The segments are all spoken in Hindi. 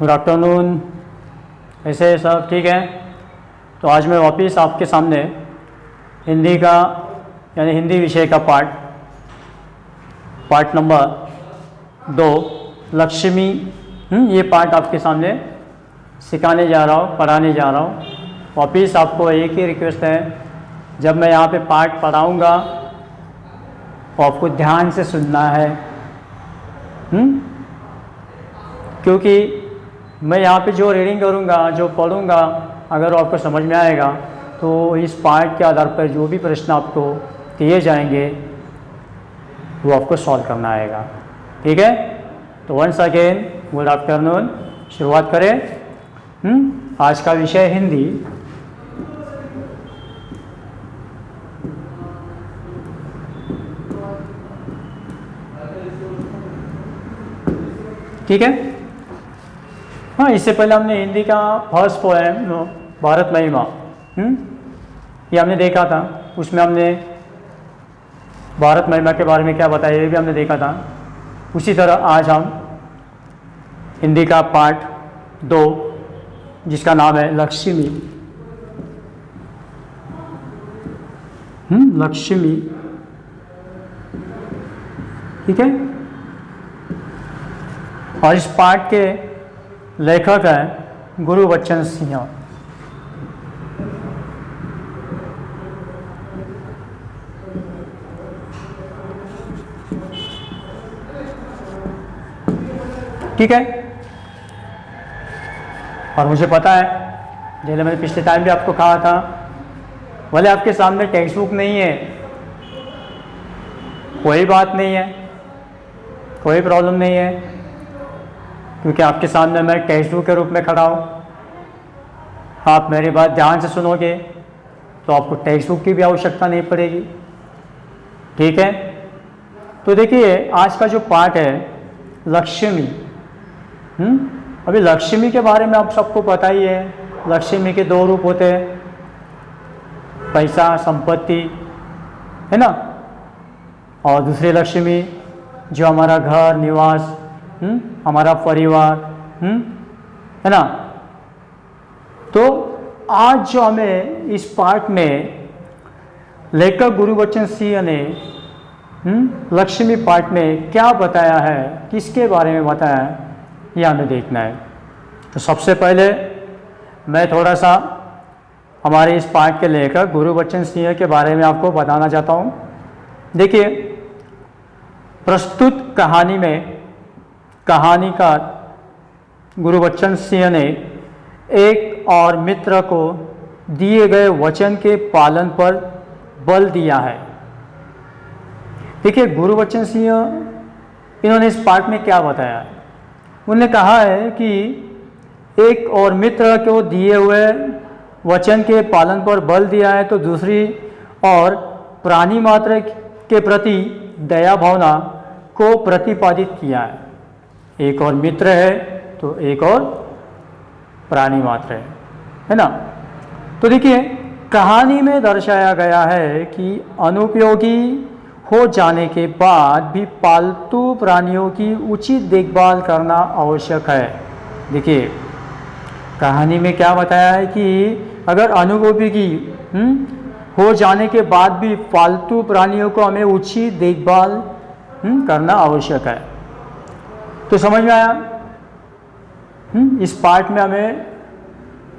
Good afternoon. ऐसे सब ठीक है। तो आज मैं वापस आपके सामने हिंदी का यानी हिंदी विषय का पार्ट नंबर 2 लक्ष्मी ये पार्ट आपके सामने सिखाने जा रहा हूँ, पढ़ाने जा रहा हूँ। वापस आपको एक ही रिक्वेस्ट है, जब मैं यहाँ पे पार्ट पढ़ाऊँगा तो आपको ध्यान से सुनना है, क्योंकि मैं यहाँ पे जो रीडिंग करूँगा, जो पढ़ूँगा, अगर आपको समझ में आएगा तो इस पार्ट के आधार पर जो भी प्रश्न आपको दिए जाएंगे वो आपको सॉल्व करना आएगा। ठीक है। तो वंस अगेन गुड आफ्टरनून। शुरुआत करें। आज का विषय हिंदी। ठीक है। हाँ, इससे पहले हमने हिंदी का फर्स्ट पोएम भारत महिमा ये हमने देखा था। उसमें हमने भारत महिमा के बारे में क्या बताया ये भी हमने देखा था। उसी तरह आज हम हिंदी का पार्ट 2 जिसका नाम है लक्ष्मी। लक्ष्मी। ठीक है। और इस पाठ के लेखक हैं गुरुबच्चन सिंह। ठीक है। और मुझे पता है, जैसे मैंने पिछले टाइम भी आपको कहा था, भले आपके सामने टेक्स्ट बुक नहीं है, कोई बात नहीं है, कोई प्रॉब्लम नहीं है, क्योंकि आपके सामने मैं टेक्स्ट बुक के रूप में खड़ा हूँ। आप मेरी बात ध्यान से सुनोगे तो आपको टेक्स्ट बुक की भी आवश्यकता नहीं पड़ेगी। ठीक है। तो देखिए, आज का जो पाठ है लक्ष्मी। अभी लक्ष्मी के बारे में आप सबको पता ही है। लक्ष्मी के 2 रूप होते हैं, पैसा, संपत्ति, है ना, और दूसरी लक्ष्मी जो हमारा घर, निवास, हमारा परिवार, है ना। तो आज जो हमें इस पाठ में लेखक गुरुबच्चन सिंह ने लक्ष्मी पाठ में क्या बताया है, किसके बारे में बताया है, यह हमें देखना है। तो सबसे पहले मैं थोड़ा सा हमारे इस पाठ के लेखक गुरुबच्चन सिंह के बारे में आपको बताना चाहता हूँ। देखिए, प्रस्तुत कहानी में कहानीकार गुरुबच्चन सिंह ने एक और मित्र को दिए गए वचन के पालन पर बल दिया है। देखिए, गुरुबच्चन सिंह इन्होंने इस पाठ में क्या बताया है। उन्होंने कहा है कि एक और मित्र को दिए हुए वचन के पालन पर बल दिया है, तो दूसरी और प्राणी मात्र के प्रति दया भावना को प्रतिपादित किया है। एक और मित्र है तो एक और प्राणी मात्र है ना। तो देखिए, कहानी में दर्शाया गया है कि अनुपयोगी हो जाने के बाद भी पालतू प्राणियों की उचित देखभाल करना आवश्यक है। देखिए, कहानी में क्या बताया है कि अगर अनुपयोगी हो जाने के बाद भी पालतू प्राणियों को हमें उचित देखभाल करना आवश्यक है। तो समझ में आया। इस पाठ में हमें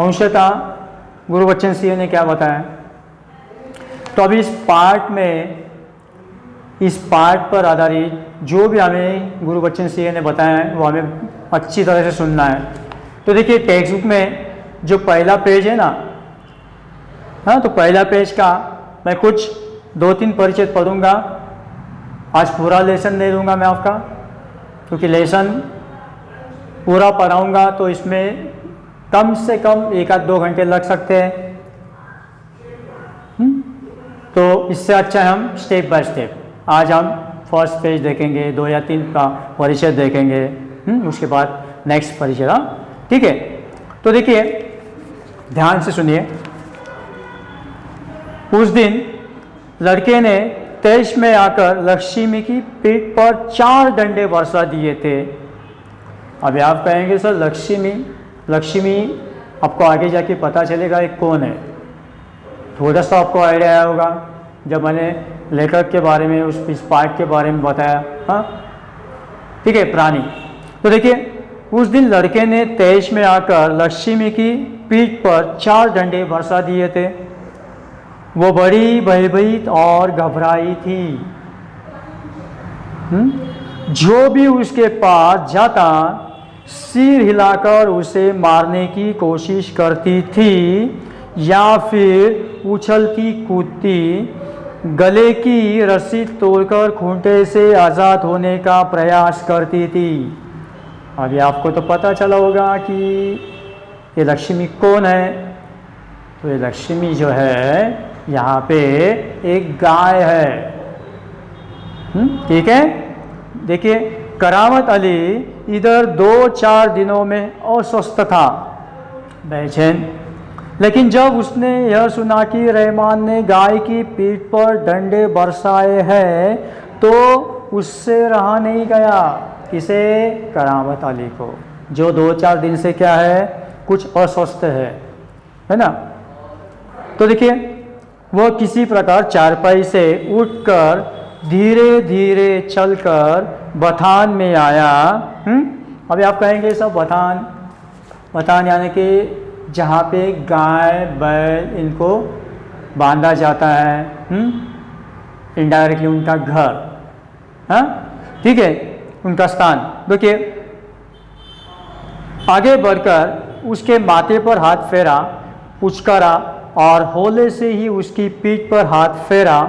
अंशतः गुरुबच्चन सिंह ने क्या बताया। तो अभी इस पाठ पर आधारित जो भी हमें गुरुबच्चन सिंह ने बताया है वो हमें अच्छी तरह से सुनना है। तो देखिए, टेक्स्ट बुक में जो पहला पेज है ना, हाँ, तो पहला पेज का मैं कुछ 2-3 परिचय पढ़ूंगा। आज पूरा लेसन दे दूंगा मैं आपका, क्योंकि लेसन पूरा पढ़ाऊंगा तो इसमें कम से कम 1-2 घंटे लग सकते हैं। तो इससे अच्छा हम स्टेप बाय स्टेप, आज हम फर्स्ट पेज देखेंगे, 2 या 3 का परिचय देखेंगे, उसके बाद नेक्स्ट परिचय। ठीक है। तो देखिए, ध्यान से सुनिए। उस दिन लड़के ने तेज में आकर लक्ष्मी की पीठ पर 4 डंडे बरसा दिए थे। अभी आप कहेंगे सर लक्ष्मी, लक्ष्मी आपको आगे जाके पता चलेगा एक कौन है, थोड़ा सा आपको आइडिया आया होगा जब मैंने लेखक के बारे में इस पाठ के बारे में बताया। हाँ ठीक है, प्राणी। तो देखिए उस दिन लड़के ने तेज में आकर लक्ष्मी की पीठ पर 4 डंडे बरसा दिए थे। वो बड़ी भयभीत और घबराई थी। जो भी उसके पास जाता सिर हिलाकर उसे मारने की कोशिश करती थी या फिर उछलती कूदती गले की रस्सी तोड़कर खूंटे से आज़ाद होने का प्रयास करती थी। अभी आपको तो पता चला होगा कि ये लक्ष्मी कौन है। तो ये लक्ष्मी जो है यहाँ पे एक गाय है। ठीक है, देखिए करामत अली इधर 2-4 दिनों में अस्वस्थ था, बेचैन। लेकिन जब उसने यह सुना कि रहमान ने गाय की पीठ पर डंडे बरसाए हैं तो उससे रहा नहीं गया। किसे? करामत अली को, जो 2-4 दिन से क्या है, कुछ अस्वस्थ है ना। तो देखिए वह किसी प्रकार चारपाई से उठकर धीरे धीरे चलकर बथान में आया। अभी आप कहेंगे सब बथान, बथान यानी कि जहाँ पे गाय बैल इनको बांधा जाता है, इनडायरेक्टली उनका घर, हाँ ठीक है, उनका स्थान। देखिए आगे बढ़कर उसके माथे पर हाथ फेरा, पुचकारा और होले से ही उसकी पीठ पर हाथ फेरा।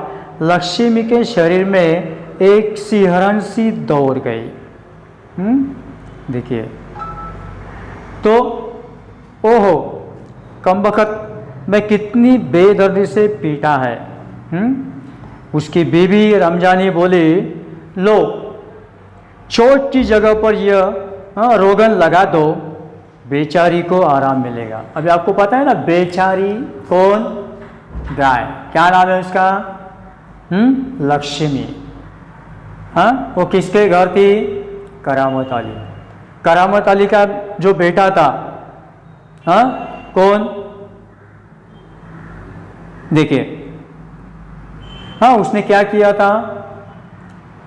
लक्ष्मी के शरीर में एक सिहरन सी दौड़ गई। देखिए तो ओहो कमबख्त मैं कितनी बेदर्दी से पीटा है। उसकी बीवी रमजानी बोली, लो चोट की जगह पर यह रोगन लगा दो, बेचारी को आराम मिलेगा। अभी आपको पता है ना बेचारी कौन? गाय। क्या नाम है उसका? लक्ष्मी। हाँ वो किसके घर थी? करामत अली। करामत अली का जो बेटा था, हाँ कौन? देखिए हाँ उसने क्या किया था?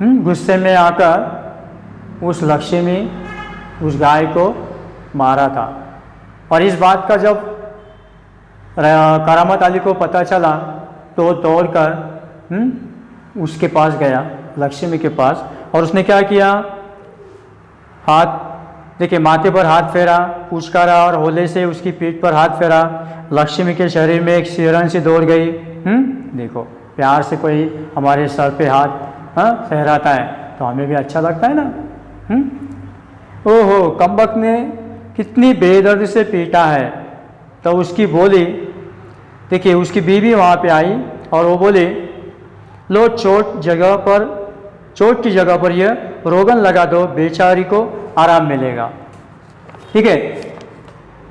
गुस्से में आकर उस लक्ष्मी, उस गाय को मारा था। और इस बात का जब करामत अली को पता चला तो दौड़कर उसके पास गया, लक्ष्मी के पास, और उसने क्या किया? हाथ, देखिए माथे पर हाथ फेरा, पुचकारा और होले से उसकी पीठ पर हाथ फेरा। लक्ष्मी के शरीर में एक सिहरन सी दौड़ गई। देखो प्यार से कोई हमारे सर पे हाथ फहराता है तो हमें भी अच्छा लगता है ना। ओहो कमबख्त ने कितनी बेदर्दी से पीटा है। तो उसकी बोली, देखिए उसकी बीवी वहाँ पे आई और वो बोली, लो चोट की जगह पर यह रोगन लगा दो, बेचारी को आराम मिलेगा। ठीक है,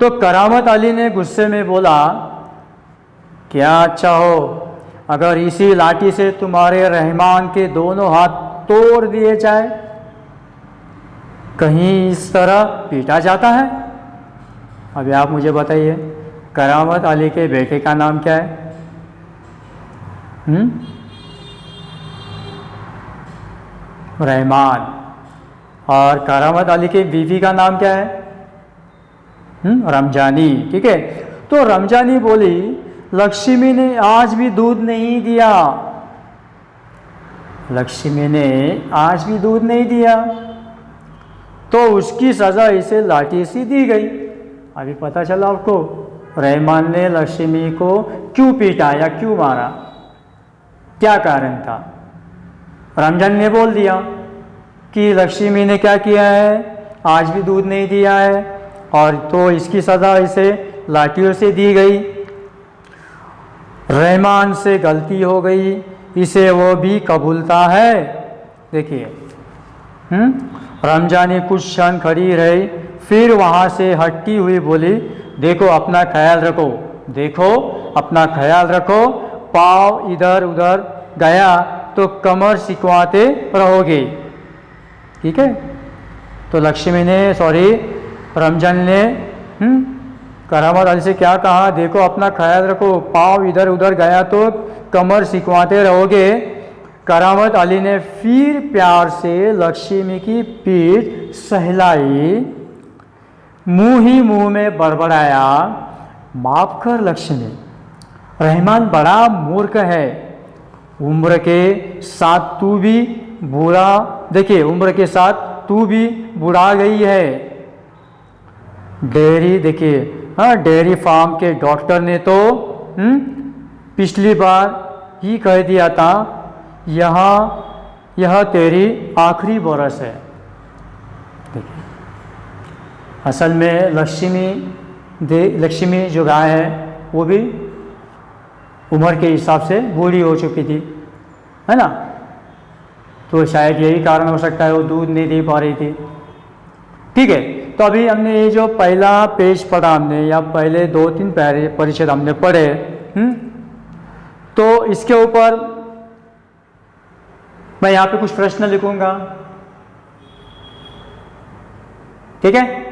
तो करामत अली ने गुस्से में बोला, क्या चाहो? अगर इसी लाठी से तुम्हारे रहमान के दोनों हाथ तोड़ दिए जाए? कहीं इस तरह पीटा जाता है? अभी आप मुझे बताइए करामत अली के बेटे का नाम क्या है? रहमान। और करामत अली की बीवी का नाम क्या है? रमजानी। ठीक है, तो रमजानी बोली, लक्ष्मी ने आज भी दूध नहीं दिया। लक्ष्मी ने आज भी दूध नहीं दिया तो उसकी सज़ा इसे लाठी सी दी गई। अभी पता चला आपको रहमान ने लक्ष्मी को क्यों पीटा या क्यों मारा, क्या कारण था? रमजान ने बोल दिया कि लक्ष्मी ने क्या किया है, आज भी दूध नहीं दिया है और तो इसकी सज़ा इसे लाठियों से दी गई। रहमान से गलती हो गई, इसे वो भी कबूलता है। देखिए रमजानी कुछ क्षण खड़ी रही, फिर वहाँ से हटती हुई बोली, देखो अपना ख्याल रखो, देखो अपना ख्याल रखो, पाँव इधर उधर गया तो कमर सिकवाते रहोगे। ठीक है, तो लक्ष्मी ने रमजान ने करामत अली से क्या कहा, देखो अपना ख्याल रखो, पाँव इधर उधर गया तो कमर सिकवाते रहोगे। करामत अली ने फिर प्यार से लक्ष्मी की पीठ सहलाई, मुंह ही मुंह में बड़बड़ाया, माफ कर लक्ष्मी, रहमान बड़ा मूर्ख है, उम्र के साथ तू भी बुरा, देखिए उम्र के साथ तू भी बुढ़ा गई है। डेयरी, देखिए हाँ, डेयरी फार्म के डॉक्टर ने तो पिछली बार ही कह दिया था यह तेरी आखिरी बरस है। देखिए असल में लक्ष्मी जो गाय है वो भी उम्र के हिसाब से बूढ़ी हो चुकी थी, है ना, तो शायद यही कारण हो सकता है वो दूध नहीं दे पा रही थी। ठीक है, तो अभी हमने ये जो पहला पेज पढ़ा हमने, या पहले 2-3 परिच्छेद हमने पढ़े, तो इसके ऊपर मैं यहाँ पे कुछ प्रश्न लिखूंगा। ठीक है,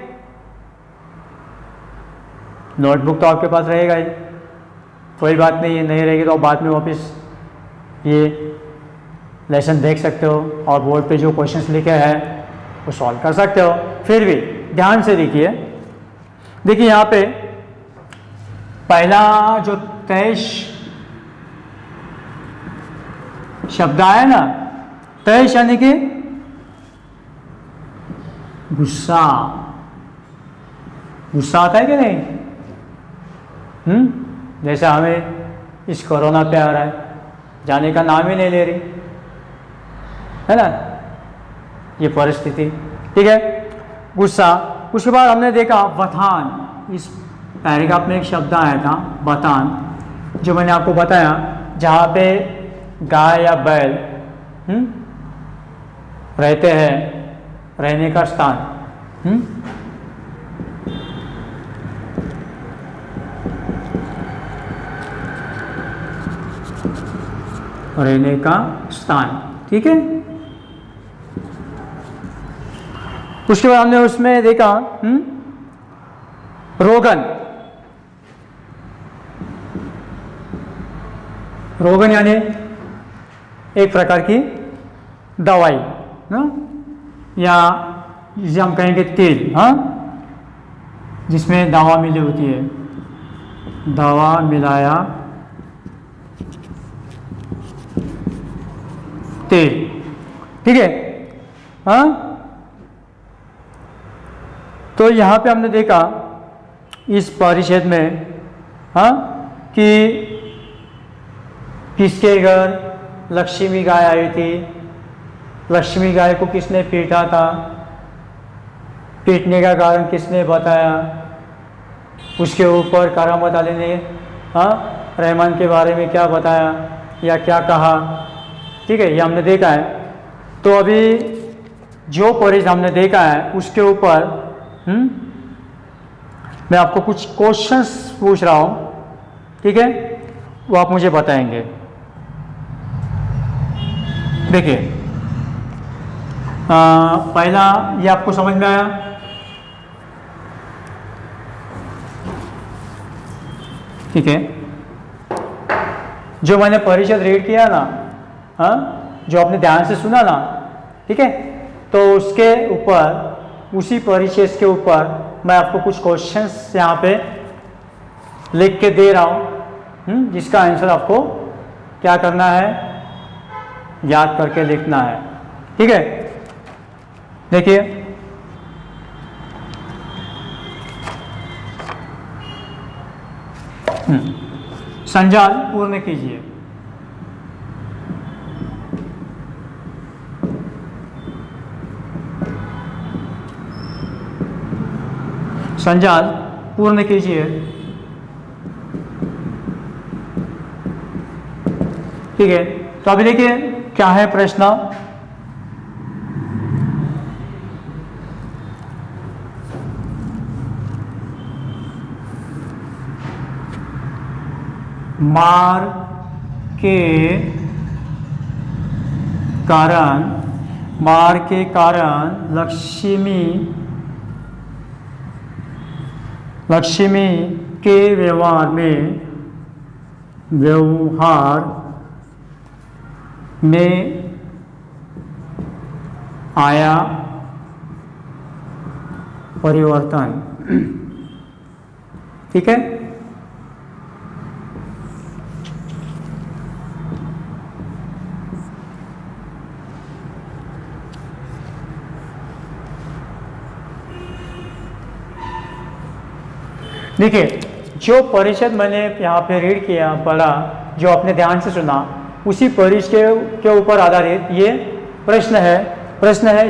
नोटबुक तो आपके पास रहेगा ही, कोई बात नहीं है, नहीं रहेगी तो आप बाद में वापस ये लेसन देख सकते हो और बोर्ड पे जो क्वेश्चंस लिखे हैं वो सॉल्व कर सकते हो। फिर भी ध्यान से देखिए यहाँ पे पहला जो तय शब्द आया ना, तय यानी कि गुस्सा आता है कि नहीं? जैसे हमें इस कोरोना पे आ रहा है, जाने का नाम ही नहीं ले रही है ना ये परिस्थिति। ठीक है, गुस्सा। उसके बाद हमने देखा बथान, इस पैराग्राफ में एक शब्द आया था बथान, जो मैंने आपको बताया जहाँ पे गाय या बैल रहते हैं, रहने का स्थान। रहने का स्थान, ठीक है। उसके बाद हमने उसमें देखा रोगन यानी एक प्रकार की दवाई ना, या जिसे हम कहेंगे तेल, हाँ, जिसमें दवा मिली होती है, दवा मिलाया तेल। ठीक है, हाँ, तो यहाँ पे हमने देखा इस परिच्छेद में, हाँ, कि किसके घर लक्ष्मी गाय आई थी, लक्ष्मी गाय को किसने पीटा था, पीटने का कारण किसने बताया, उसके ऊपर करामत अली ने रहमान के बारे में क्या बताया या क्या कहा। ठीक है, ये हमने देखा है। तो अभी जो परिच्छेद हमने देखा है उसके ऊपर मैं आपको कुछ क्वेश्चंस पूछ रहा हूँ, ठीक है, वो आप मुझे बताएंगे। देखिए पहला ये आपको समझ में आया? ठीक है, जो मैंने परिच्छेद रीड किया ना, हाँ, जो आपने ध्यान से सुना ना, ठीक है, तो उसके ऊपर, उसी परिच्छेद के ऊपर मैं आपको कुछ क्वेश्चंस यहाँ पे लिख के दे रहा हूँ, जिसका आंसर आपको क्या करना है, याद करके लिखना है। ठीक है, देखिए संजाल पूर्ण कीजिए। संजाल पूर्ण कीजिए। ठीक है, तो अभी देखिए क्या है प्रश्न। मार के कारण मार के कारण लक्ष्मी के व्यवहार में आया परिवर्तन। ठीक है, देखिए जो परिच्छेद मैंने यहाँ पे रीड किया पढ़ा, जो आपने ध्यान से सुना, उसी परिच्छेद के ऊपर आधारित ये प्रश्न है।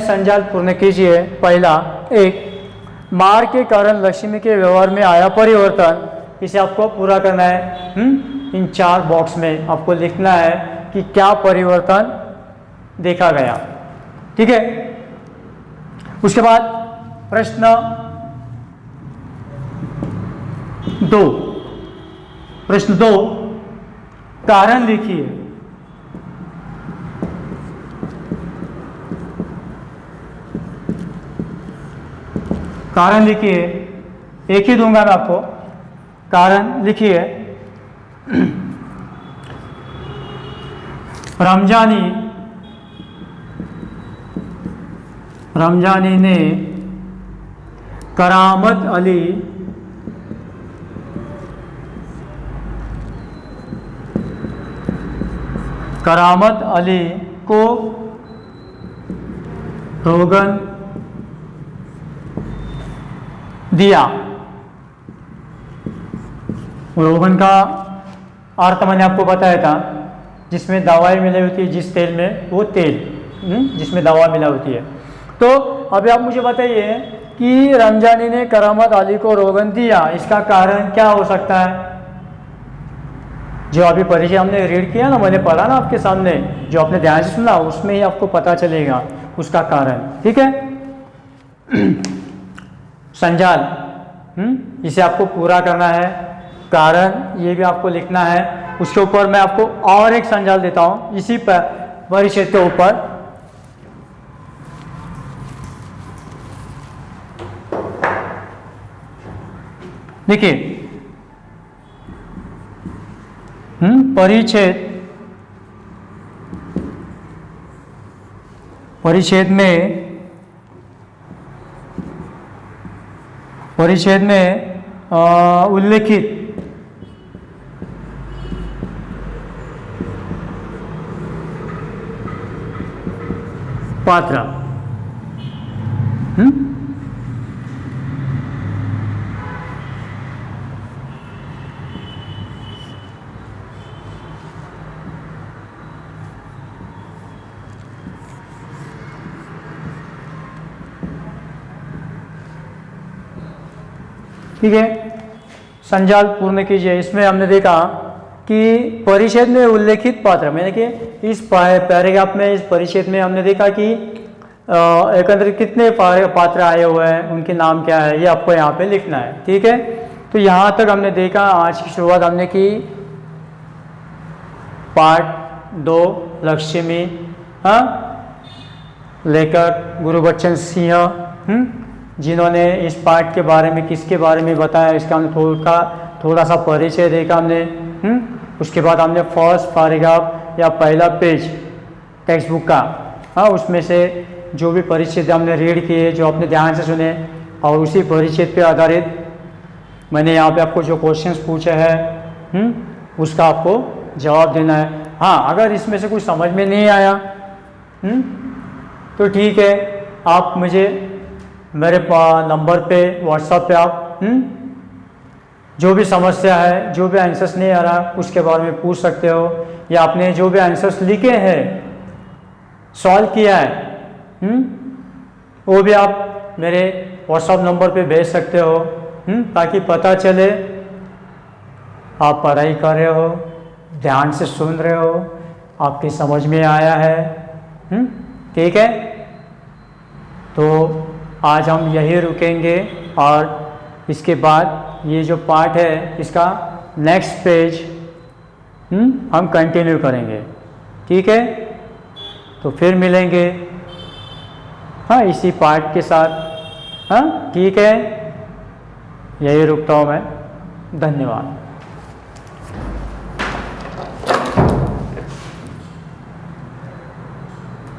संजाल पूर्ण कीजिए। पहला, एक, मार के कारण लक्ष्मी के व्यवहार में आया परिवर्तन, इसे आपको पूरा करना है। इन 4 बॉक्स में आपको लिखना है कि क्या परिवर्तन देखा गया। ठीक है, उसके बाद प्रश्न 2, कारण लिखिए। कारण लिखिए, एक ही दूंगा मैं आपको। कारण लिखिए। रमजानी ने करामत अली को रोगन दिया। रोगन का अर्थ मैंने आपको बताया था, जिसमें दवाई मिलाई होती है, जिस तेल में, वो तेल जिसमें दवा मिला होती है। तो अभी आप मुझे बताइए कि रमजानी ने करामत अली को रोगन दिया, इसका कारण क्या हो सकता है? जो अभी परिचय हमने रीड किया ना, मैंने पढ़ा ना आपके सामने, जो आपने ध्यान से सुना, उसमें ही आपको पता चलेगा उसका कारण। ठीक है, संजाल इसे आपको पूरा करना है। कारण ये भी आपको लिखना है। उसके ऊपर मैं आपको और एक संजाल देता हूं इसी पर परिच्छेद के ऊपर। देखिए, परिच्छेद में उल्लेखित पात्र, ठीक है, संजाल पूर्ण कीजिए। इसमें हमने देखा कि परिच्छेद में उल्लेखित पात्र, मैंने कि इस पैराग्राफ में, इस परिच्छेद में हमने देखा कि एकंदर कितने पात्र आए हुए हैं, उनके नाम क्या है, ये आपको यहाँ पे लिखना है। ठीक है, तो यहाँ तक हमने देखा। आज की शुरुआत हमने की पार्ट 2 लक्ष्मी लेकर गुरुबच्चन सिंह, जिन्होंने इस पार्ट के बारे में, किसके बारे में बताया, इसका हमने थोड़ा सा परिचय देखा हमने। उसके बाद हमने फर्स्ट पैराग्राफ या पहला पेज टेक्स्ट बुक का, उसमें से जो भी परिच्छेद हमने रीड किए, जो आपने ध्यान से सुने, और उसी परिच्छेद पे आधारित मैंने यहाँ पे आपको जो क्वेश्चंस पूछे हैं उसका आपको जवाब देना है। हाँ, अगर इसमें से कुछ समझ में नहीं आया तो ठीक है, आप मुझे मेरे नंबर पे, व्हाट्सएप पे आप जो भी समस्या है, जो भी आंसर्स नहीं आ रहा, उसके बारे में पूछ सकते हो, या आपने जो भी आंसर्स लिखे हैं, सॉल्व किया है, वो भी आप मेरे व्हाट्सएप नंबर पे भेज सकते हो, ताकि पता चले आप पढ़ाई कर रहे हो, ध्यान से सुन रहे हो, आपकी समझ में आया है। ठीक है, तो आज हम यही रुकेंगे, और इसके बाद ये जो पार्ट है, इसका नेक्स्ट पेज हम कंटिन्यू करेंगे। ठीक है, तो फिर मिलेंगे। हाँ, इसी पार्ट के साथ। हाँ ठीक है, यही रुकता हूँ मैं। धन्यवाद।